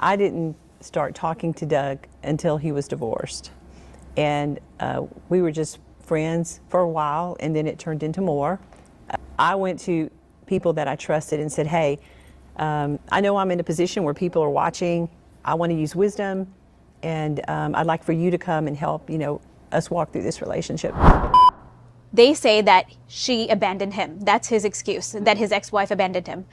I didn't start talking to Doug until he was divorced. And we were just friends for a while, and then it turned into more. I went to people that I trusted and said, hey, I know I'm in a position where people are watching. I want to use wisdom, and I'd like for you to come and help, us walk through this relationship. They say that she abandoned him. That's his excuse, that his ex-wife abandoned him.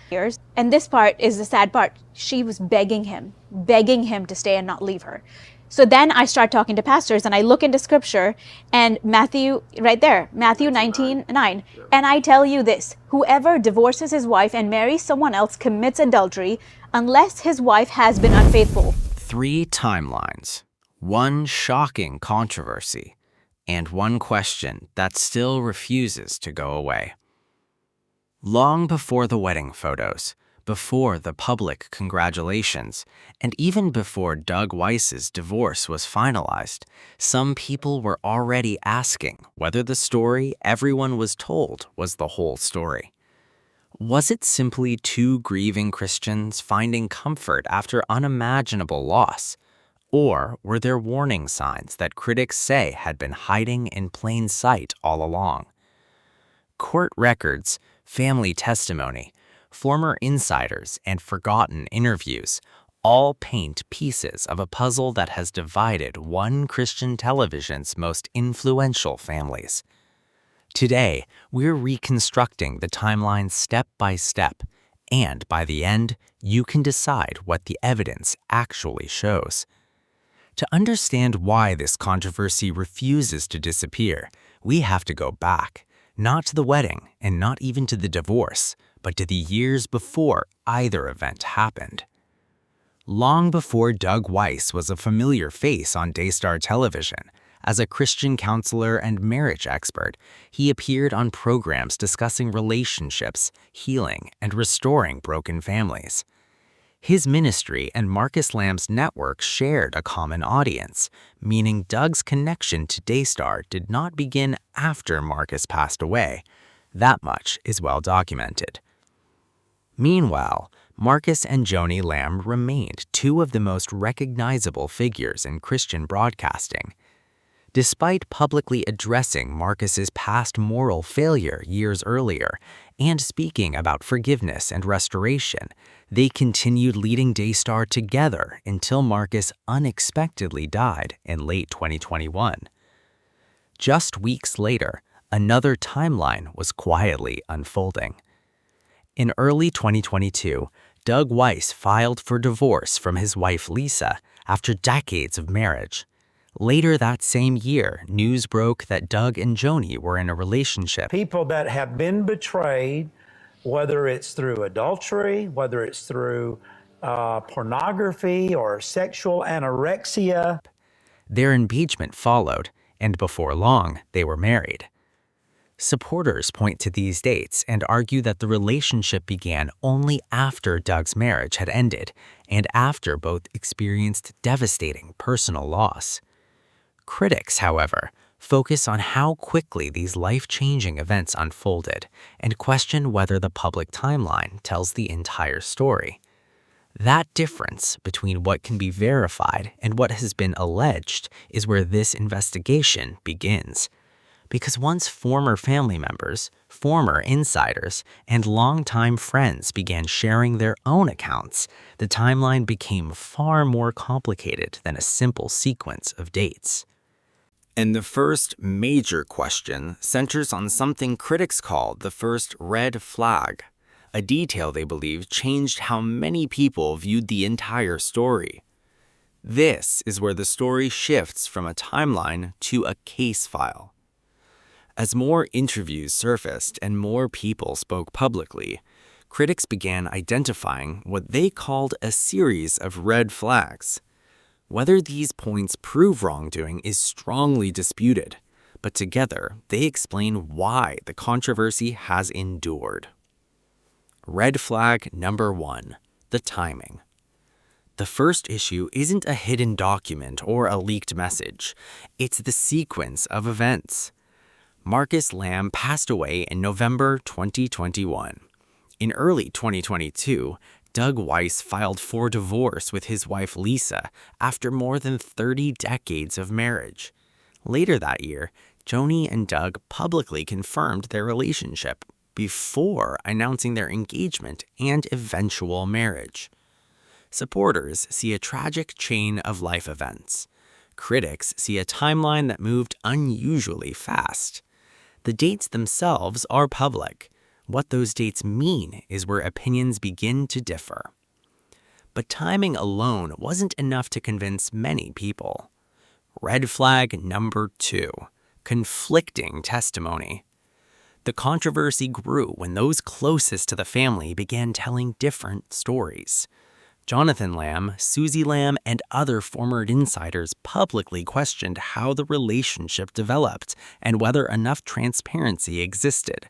And this part is the sad part. She was begging him to stay and not leave her. So then I start talking to pastors, and I look into scripture, and Matthew, right there, Matthew 19:9. And I tell you this, whoever divorces his wife and marries someone else commits adultery unless his wife has been unfaithful. 3 timelines, 1 shocking controversy, and 1 question that still refuses to go away. Long before the wedding photos, before the public congratulations, and even before Doug Weiss's divorce was finalized, some people were already asking whether the story everyone was told was the whole story. Was it simply 2 grieving Christians finding comfort after unimaginable loss? Or were there warning signs that critics say had been hiding in plain sight all along? Court records, family testimony, former insiders, and forgotten interviews all paint pieces of a puzzle that has divided one Christian television's most influential families. Today, we're reconstructing the timeline step by step, and by the end, you can decide what the evidence actually shows. To understand why this controversy refuses to disappear, we have to go back, not to the wedding and not even to the divorce, but to the years before either event happened. Long before Doug Weiss was a familiar face on Daystar television, as a Christian counselor and marriage expert, he appeared on programs discussing relationships, healing, and restoring broken families. His ministry and Marcus Lamb's network shared a common audience, meaning Doug's connection to Daystar did not begin after Marcus passed away. That much is well documented. Meanwhile, Marcus and Joni Lamb remained 2 of the most recognizable figures in Christian broadcasting. Despite publicly addressing Marcus's past moral failure years earlier and speaking about forgiveness and restoration, they continued leading Daystar together until Marcus unexpectedly died in late 2021. Just weeks later, another timeline was quietly unfolding. In early 2022, Doug Weiss filed for divorce from his wife Lisa after decades of marriage. Later that same year, news broke that Doug and Joni were in a relationship. People that have been betrayed, whether it's through adultery, whether it's through pornography or sexual anorexia. Their engagement followed, and before long, they were married. Supporters point to these dates and argue that the relationship began only after Doug's marriage had ended and after both experienced devastating personal loss. Critics, however, focus on how quickly these life-changing events unfolded and question whether the public timeline tells the entire story. That difference between what can be verified and what has been alleged is where this investigation begins. Because once former family members, former insiders, and longtime friends began sharing their own accounts, the timeline became far more complicated than a simple sequence of dates. And the first major question centers on something critics call the first red flag, a detail they believe changed how many people viewed the entire story. This is where the story shifts from a timeline to a case file. As more interviews surfaced and more people spoke publicly, critics began identifying what they called a series of red flags. Whether these points prove wrongdoing is strongly disputed, but together they explain why the controversy has endured. Red flag number 1, the timing. The first issue isn't a hidden document or a leaked message. It's the sequence of events. Marcus Lamb passed away in November 2021. In early 2022, Doug Weiss filed for divorce with his wife Lisa after more than 30 decades of marriage. Later that year, Joni and Doug publicly confirmed their relationship before announcing their engagement and eventual marriage. Supporters see a tragic chain of life events. Critics see a timeline that moved unusually fast. The dates themselves are public. What those dates mean is where opinions begin to differ. But timing alone wasn't enough to convince many people. Red flag number 2, conflicting testimony. The controversy grew when those closest to the family began telling different stories. Jonathan Lamb, Susie Lamb, and other former insiders publicly questioned how the relationship developed and whether enough transparency existed.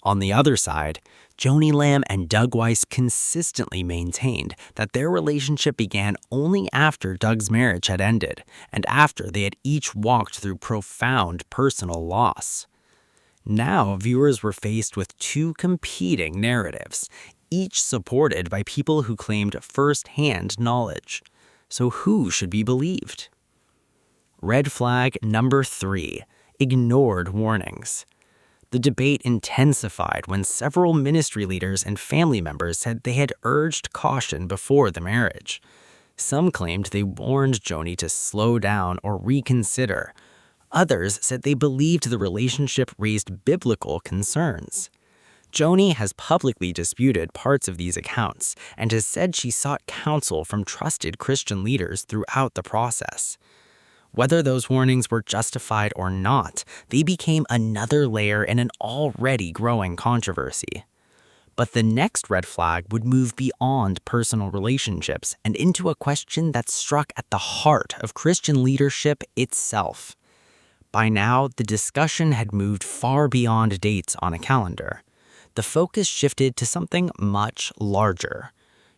On the other side, Joni Lamb and Doug Weiss consistently maintained that their relationship began only after Doug's marriage had ended and after they had each walked through profound personal loss. Now, viewers were faced with 2 competing narratives, each supported by people who claimed first-hand knowledge. So who should be believed? Red flag number 3, ignored warnings. The debate intensified when several ministry leaders and family members said they had urged caution before the marriage. Some claimed they warned Joni to slow down or reconsider. Others said they believed the relationship raised biblical concerns. Joni has publicly disputed parts of these accounts and has said she sought counsel from trusted Christian leaders throughout the process. Whether those warnings were justified or not, they became another layer in an already growing controversy. But the next red flag would move beyond personal relationships and into a question that struck at the heart of Christian leadership itself. By now, the discussion had moved far beyond dates on a calendar. The focus shifted to something much larger: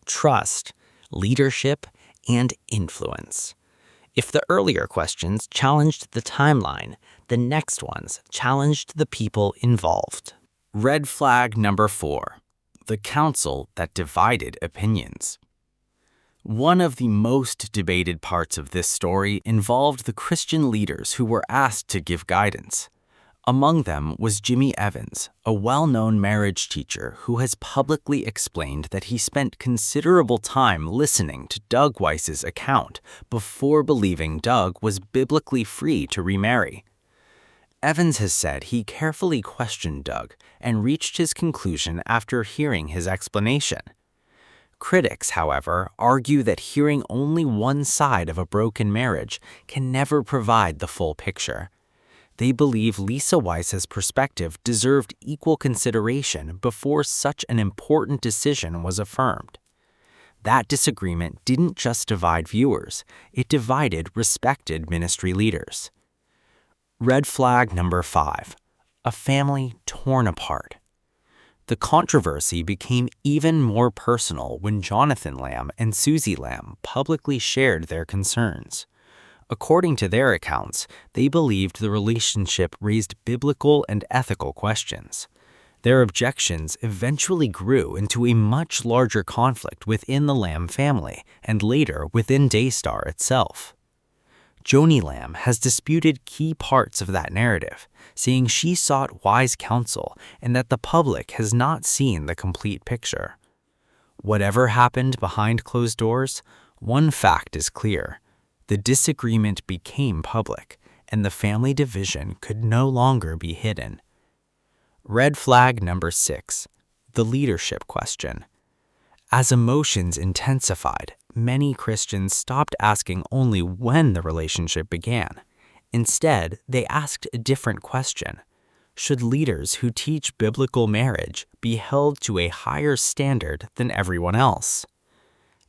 trust, leadership, and influence. If the earlier questions challenged the timeline, the next ones challenged the people involved. Red flag number 4, the council that divided opinions. One of the most debated parts of this story involved the Christian leaders who were asked to give guidance. Among them was Jimmy Evans, a well-known marriage teacher who has publicly explained that he spent considerable time listening to Doug Weiss's account before believing Doug was biblically free to remarry. Evans has said he carefully questioned Doug and reached his conclusion after hearing his explanation. Critics, however, argue that hearing only one side of a broken marriage can never provide the full picture. They believe Lisa Weiss's perspective deserved equal consideration before such an important decision was affirmed. That disagreement didn't just divide viewers, it divided respected ministry leaders. Red flag number 5, a family torn apart. The controversy became even more personal when Jonathan Lamb and Susie Lamb publicly shared their concerns. According to their accounts, they believed the relationship raised biblical and ethical questions. Their objections eventually grew into a much larger conflict within the Lamb family and later within Daystar itself. Joni Lamb has disputed key parts of that narrative, saying she sought wise counsel and that the public has not seen the complete picture. Whatever happened behind closed doors, one fact is clear. The disagreement became public, and the family division could no longer be hidden. Red flag number 6, the leadership question. As emotions intensified, many Christians stopped asking only when the relationship began. Instead, they asked a different question. Should leaders who teach biblical marriage be held to a higher standard than everyone else?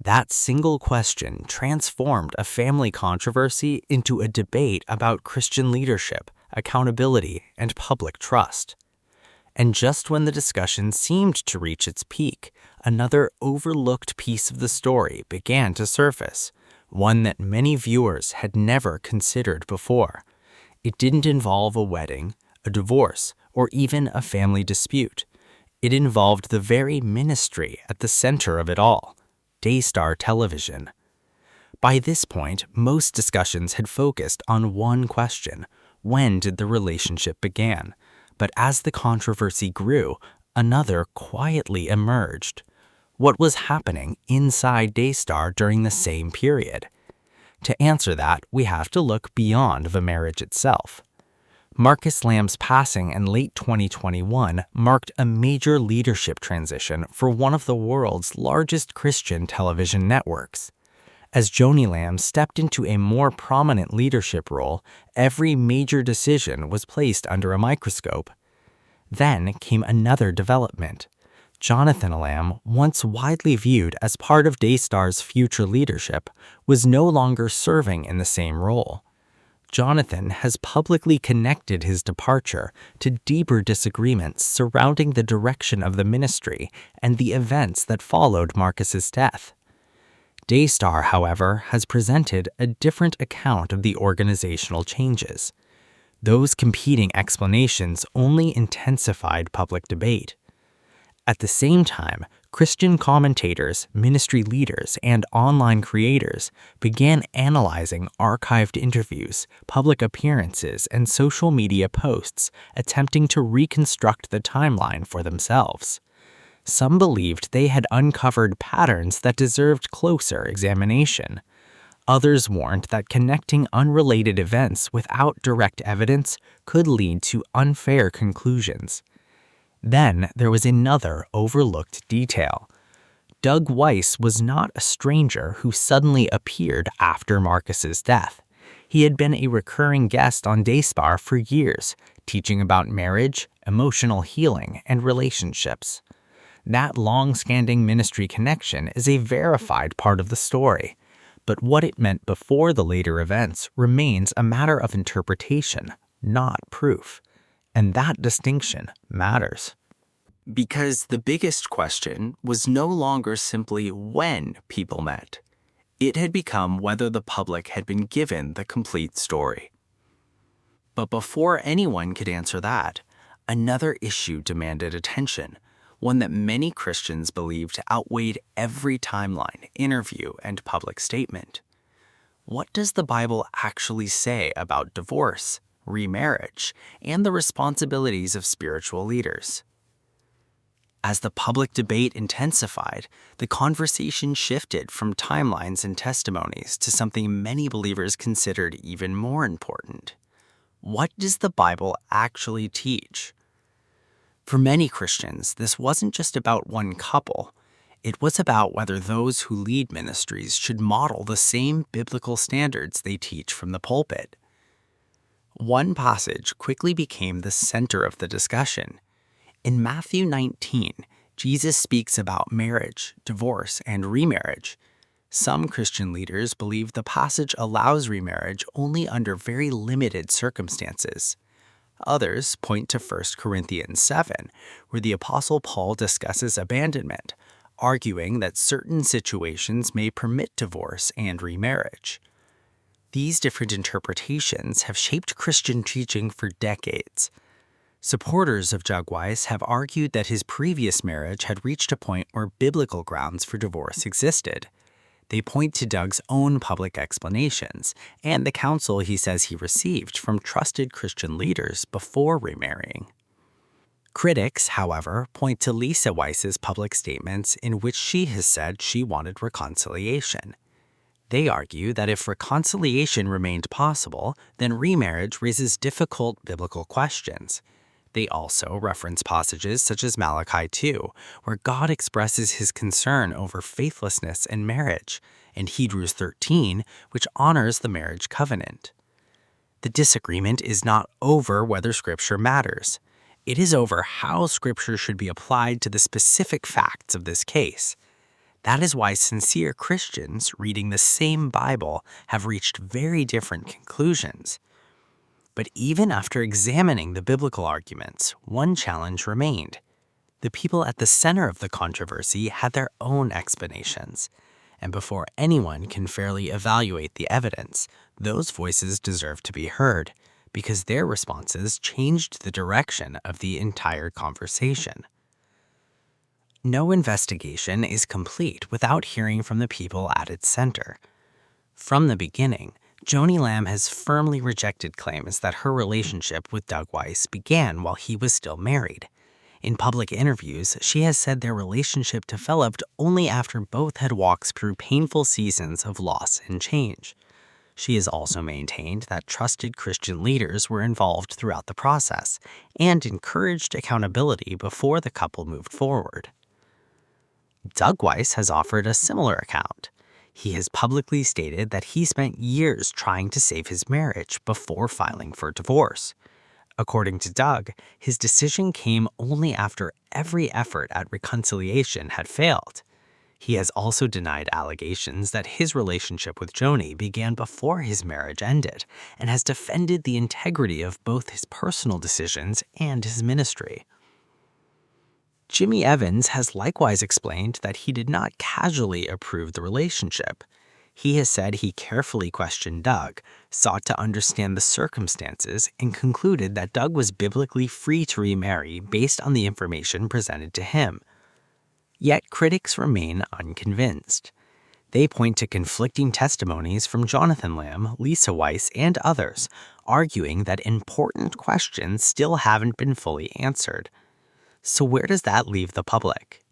That single question transformed a family controversy into a debate about Christian leadership, accountability, and public trust. And just when the discussion seemed to reach its peak, another overlooked piece of the story began to surface, one that many viewers had never considered before. It didn't involve a wedding, a divorce, or even a family dispute. It involved the very ministry at the center of it all, Daystar television. By this point, most discussions had focused on one question: when did the relationship begin? But as the controversy grew, another quietly emerged. What was happening inside Daystar during the same period? To answer that, we have to look beyond the marriage itself. Marcus Lamb's passing in late 2021 marked a major leadership transition for one of the world's largest Christian television networks. As Joni Lamb stepped into a more prominent leadership role, every major decision was placed under a microscope. Then came another development. Jonathan Lamb, once widely viewed as part of Daystar's future leadership, was no longer serving in the same role. Jonathan has publicly connected his departure to deeper disagreements surrounding the direction of the ministry and the events that followed Marcus's death. Daystar, however, has presented a different account of the organizational changes. Those competing explanations only intensified public debate. At the same time, Christian commentators, ministry leaders, and online creators began analyzing archived interviews, public appearances, and social media posts, attempting to reconstruct the timeline for themselves. Some believed they had uncovered patterns that deserved closer examination. Others warned that connecting unrelated events without direct evidence could lead to unfair conclusions. Then there was another overlooked detail. Doug Weiss was not a stranger who suddenly appeared after Marcus's death. He had been a recurring guest on Daystar for years, teaching about marriage, emotional healing, and relationships. That long-standing ministry connection is a verified part of the story, but what it meant before the later events remains a matter of interpretation, not proof. And that distinction matters. Because the biggest question was no longer simply when people met. It had become whether the public had been given the complete story. But before anyone could answer that, another issue demanded attention, one that many Christians believed outweighed every timeline, interview, and public statement. What does the Bible actually say about divorce, remarriage, and the responsibilities of spiritual leaders? As the public debate intensified, the conversation shifted from timelines and testimonies to something many believers considered even more important. What does the Bible actually teach? For many Christians, this wasn't just about one couple. It was about whether those who lead ministries should model the same biblical standards they teach from the pulpit. One passage quickly became the center of the discussion. In Matthew 19, Jesus speaks about marriage, divorce, and remarriage. Some Christian leaders believe the passage allows remarriage only under very limited circumstances. Others point to 1 Corinthians 7, where the Apostle Paul discusses abandonment, arguing that certain situations may permit divorce and remarriage. These different interpretations have shaped Christian teaching for decades. Supporters of Doug Weiss have argued that his previous marriage had reached a point where biblical grounds for divorce existed. They point to Doug's own public explanations and the counsel he says he received from trusted Christian leaders before remarrying. Critics, however, point to Lisa Weiss's public statements in which she has said she wanted reconciliation. They argue that if reconciliation remained possible, then remarriage raises difficult biblical questions. They also reference passages such as Malachi 2, where God expresses his concern over faithlessness in marriage, and Hebrews 13, which honors the marriage covenant. The disagreement is not over whether Scripture matters. It is over how Scripture should be applied to the specific facts of this case. That is why sincere Christians reading the same Bible have reached very different conclusions. But even after examining the biblical arguments, one challenge remained. The people at the center of the controversy had their own explanations. And before anyone can fairly evaluate the evidence, those voices deserve to be heard, because their responses changed the direction of the entire conversation. No investigation is complete without hearing from the people at its center. From the beginning, Joni Lamb has firmly rejected claims that her relationship with Doug Weiss began while he was still married. In public interviews, she has said their relationship developed only after both had walked through painful seasons of loss and change. She has also maintained that trusted Christian leaders were involved throughout the process and encouraged accountability before the couple moved forward. Doug Weiss has offered a similar account. He has publicly stated that he spent years trying to save his marriage before filing for divorce. According to Doug, his decision came only after every effort at reconciliation had failed. He has also denied allegations that his relationship with Joni began before his marriage ended and has defended the integrity of both his personal decisions and his ministry. Jimmy Evans has likewise explained that he did not casually approve the relationship. He has said he carefully questioned Doug, sought to understand the circumstances, and concluded that Doug was biblically free to remarry based on the information presented to him. Yet critics remain unconvinced. They point to conflicting testimonies from Jonathan Lamb, Lisa Weiss, and others, arguing that important questions still haven't been fully answered. So where does that leave the public?